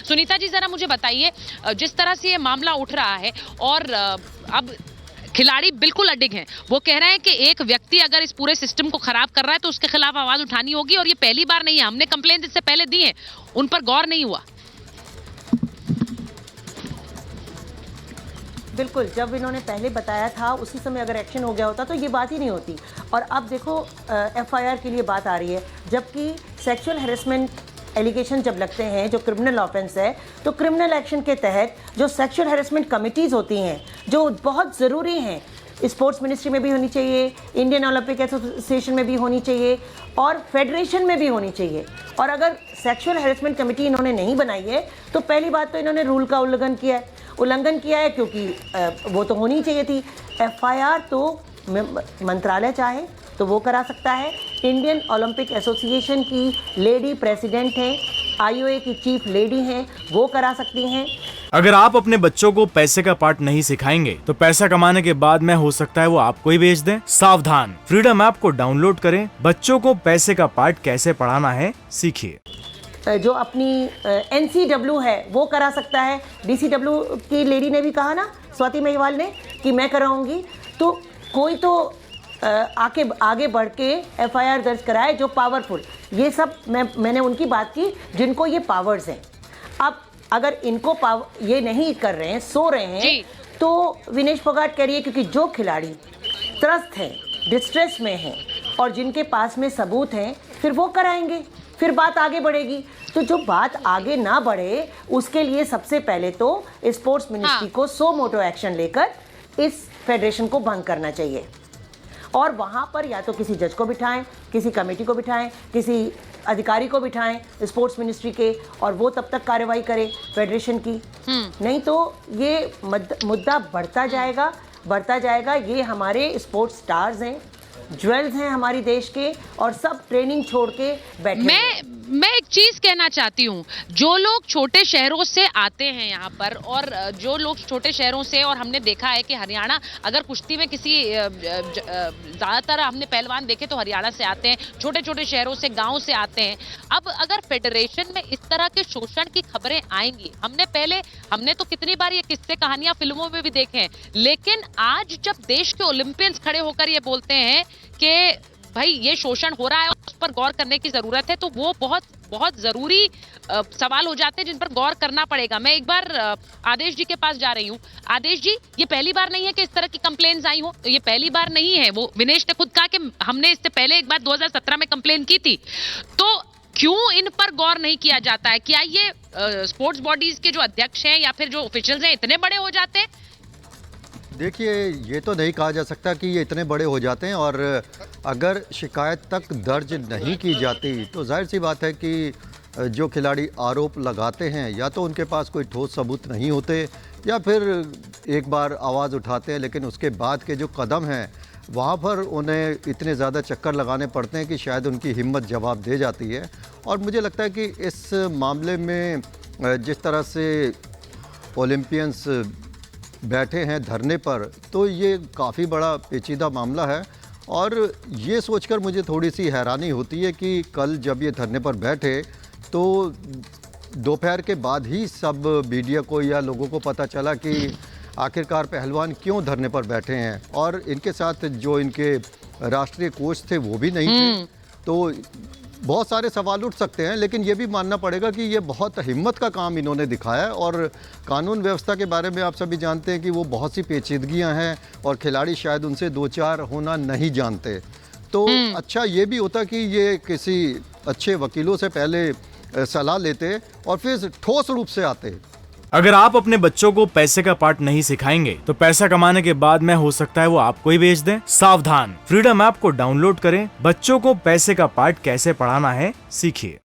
सुनीता जी जरा मुझे बताइए, जिस तरह से ये मामला उठ रहा है और अब खिलाड़ी बिल्कुल अडिग हैं, वो कह रहे हैं कि एक व्यक्ति अगर इस पूरे सिस्टम को खराब कर रहा है तो उसके खिलाफ आवाज उठानी होगी और ये पहली बार नहीं है, हमने कंप्लेंट इससे पहले दी है, उन पर गौर नहीं हुआ। बिल्कुल, जब इन्होंने पहले बताया था उसी समय अगर एक्शन हो गया होता तो ये बात ही नहीं होती। और अब देखो एफआईआर के लिए बात आ रही है, जबकि सेक्सुअल हैरेसमेंट एलिगेशन जब लगते हैं जो क्रिमिनल ऑफेंस है, तो क्रिमिनल एक्शन के तहत जो सेक्सुअल हैरेसमेंट कमिटीज़ होती हैं जो बहुत ज़रूरी हैं, स्पोर्ट्स मिनिस्ट्री में भी होनी चाहिए, इंडियन ओलंपिक एसोसिएशन में भी होनी चाहिए और फेडरेशन में भी होनी चाहिए। और अगर सेक्सुअल हैरेसमेंट कमेटी इन्होंने नहीं बनाई है तो पहली बात तो इन्होंने रूल का उल्लंघन किया है क्योंकि वो तो होनी चाहिए थी। एफआईआर तो मंत्रालय चाहे तो वो करा सकता है। इंडियन ओलंपिक एसोसिएशन की लेडी प्रेसिडेंट हैं, आईओए की चीफ लेडी हैं, वो करा सकती हैं। अगर आप अपने बच्चों को पैसे का पार्ट नहीं सिखाएंगे तो पैसा कमाने के बाद में हो सकता है वो आपको ही बेच दें। सावधान, फ्रीडम ऐप को डाउनलोड करें, बच्चों को पैसे का पार्ट कैसे पढ़ाना है सीखिए। जो अपनी एनसीडब्ल्यू है वो करा सकता है। डीसीडब्ल्यू की लेडी ने भी कहा ना, स्वाति महिवाल ने, कि मैं कराऊंगी। तो कोई तो आगे बढ़ के एफआईआर दर्ज कराए जो पावरफुल। ये सब मैंने उनकी बात की जिनको ये पावर्स हैं। अब अगर इनको ये नहीं कर रहे हैं, सो रहे हैं, तो विनेश फोगाट कह रही है क्योंकि जो खिलाड़ी त्रस्त हैं, डिस्ट्रेस में हैं और जिनके पास में सबूत हैं, फिर वो कराएंगे, फिर बात आगे बढ़ेगी। तो जो बात आगे ना बढ़े उसके लिए सबसे पहले तो स्पोर्ट्स मिनिस्ट्री को सो मोटो एक्शन लेकर इस फेडरेशन को भंग करना चाहिए और वहाँ पर या तो किसी जज को बिठाएं, किसी कमेटी को बिठाएं, किसी अधिकारी को बिठाएं स्पोर्ट्स मिनिस्ट्री के, और वो तब तक कार्रवाई करे फेडरेशन की। नहीं तो ये मुद्दा बढ़ता जाएगा। ये हमारे स्पोर्ट्स स्टार्स हैं, ज्वेल्स हैं हमारी देश के, और सब ट्रेनिंग छोड़ के बैठे। मैं एक चीज कहना चाहती हूँ, जो लोग छोटे शहरों से आते हैं यहाँ पर, और जो लोग छोटे शहरों से, और हमने देखा है कि हरियाणा, अगर कुश्ती में किसी ज्यादातर हमने पहलवान देखे तो हरियाणा से आते हैं, छोटे छोटे शहरों से, गांव से आते हैं। अब अगर फेडरेशन में इस तरह के शोषण की खबरें आएंगी, हमने तो कितनी बार ये किस्से कहानियां फिल्मों में भी देखे हैं, लेकिन आज जब देश के ओलंपियंस खड़े होकर ये बोलते हैं कि भाई ये शोषण हो रहा है, उस पर गौर करने की जरूरत है, तो वो बहुत बहुत जरूरी सवाल हो जाते हैं जिन पर गौर करना पड़ेगा। मैं एक बार आदेश जी के पास जा रही हूँ। आदेश जी, ये पहली बार नहीं है कि इस तरह की कंप्लेंट्स आई हो, ये पहली बार नहीं है। वो विनेश ने खुद कहा कि हमने इससे पहले एक बार 2017 में कंप्लेन की थी, तो क्यों इन पर गौर नहीं किया जाता है? क्या ये स्पोर्ट्स बॉडीज के जो अध्यक्ष हैं या फिर जो ऑफिशियल्स हैं इतने बड़े हो जाते हैं? देखिए, ये तो नहीं कहा जा सकता कि ये इतने बड़े हो जाते हैं, और अगर शिकायत तक दर्ज नहीं की जाती तो जाहिर सी बात है कि जो खिलाड़ी आरोप लगाते हैं या तो उनके पास कोई ठोस सबूत नहीं होते, या फिर एक बार आवाज़ उठाते हैं लेकिन उसके बाद के जो कदम हैं वहाँ पर उन्हें इतने ज़्यादा चक्कर लगाने पड़ते हैं कि शायद उनकी हिम्मत जवाब दे जाती है। और मुझे लगता है कि इस मामले में जिस तरह से ओलंपियंस बैठे हैं धरने पर, तो ये काफ़ी बड़ा पेचीदा मामला है। और ये सोचकर मुझे थोड़ी सी हैरानी होती है कि कल जब ये धरने पर बैठे तो दोपहर के बाद ही सब मीडिया को या लोगों को पता चला कि आखिरकार पहलवान क्यों धरने पर बैठे हैं, और इनके साथ जो इनके राष्ट्रीय कोच थे वो भी नहीं थे। तो बहुत सारे सवाल उठ सकते हैं, लेकिन ये भी मानना पड़ेगा कि ये बहुत हिम्मत का काम इन्होंने दिखाया है। और कानून व्यवस्था के बारे में आप सभी जानते हैं कि वो बहुत सी पेचीदगियां हैं और खिलाड़ी शायद उनसे दो चार होना नहीं जानते। तो अच्छा ये भी होता कि ये किसी अच्छे वकीलों से पहले सलाह लेते और फिर ठोस रूप से आते। अगर आप अपने बच्चों को पैसे का पार्ट नहीं सिखाएंगे तो पैसा कमाने के बाद में हो सकता है वो आपको ही बेच दें। सावधान, फ्रीडम ऐप को डाउनलोड करें, बच्चों को पैसे का पार्ट कैसे पढ़ाना है सीखिए।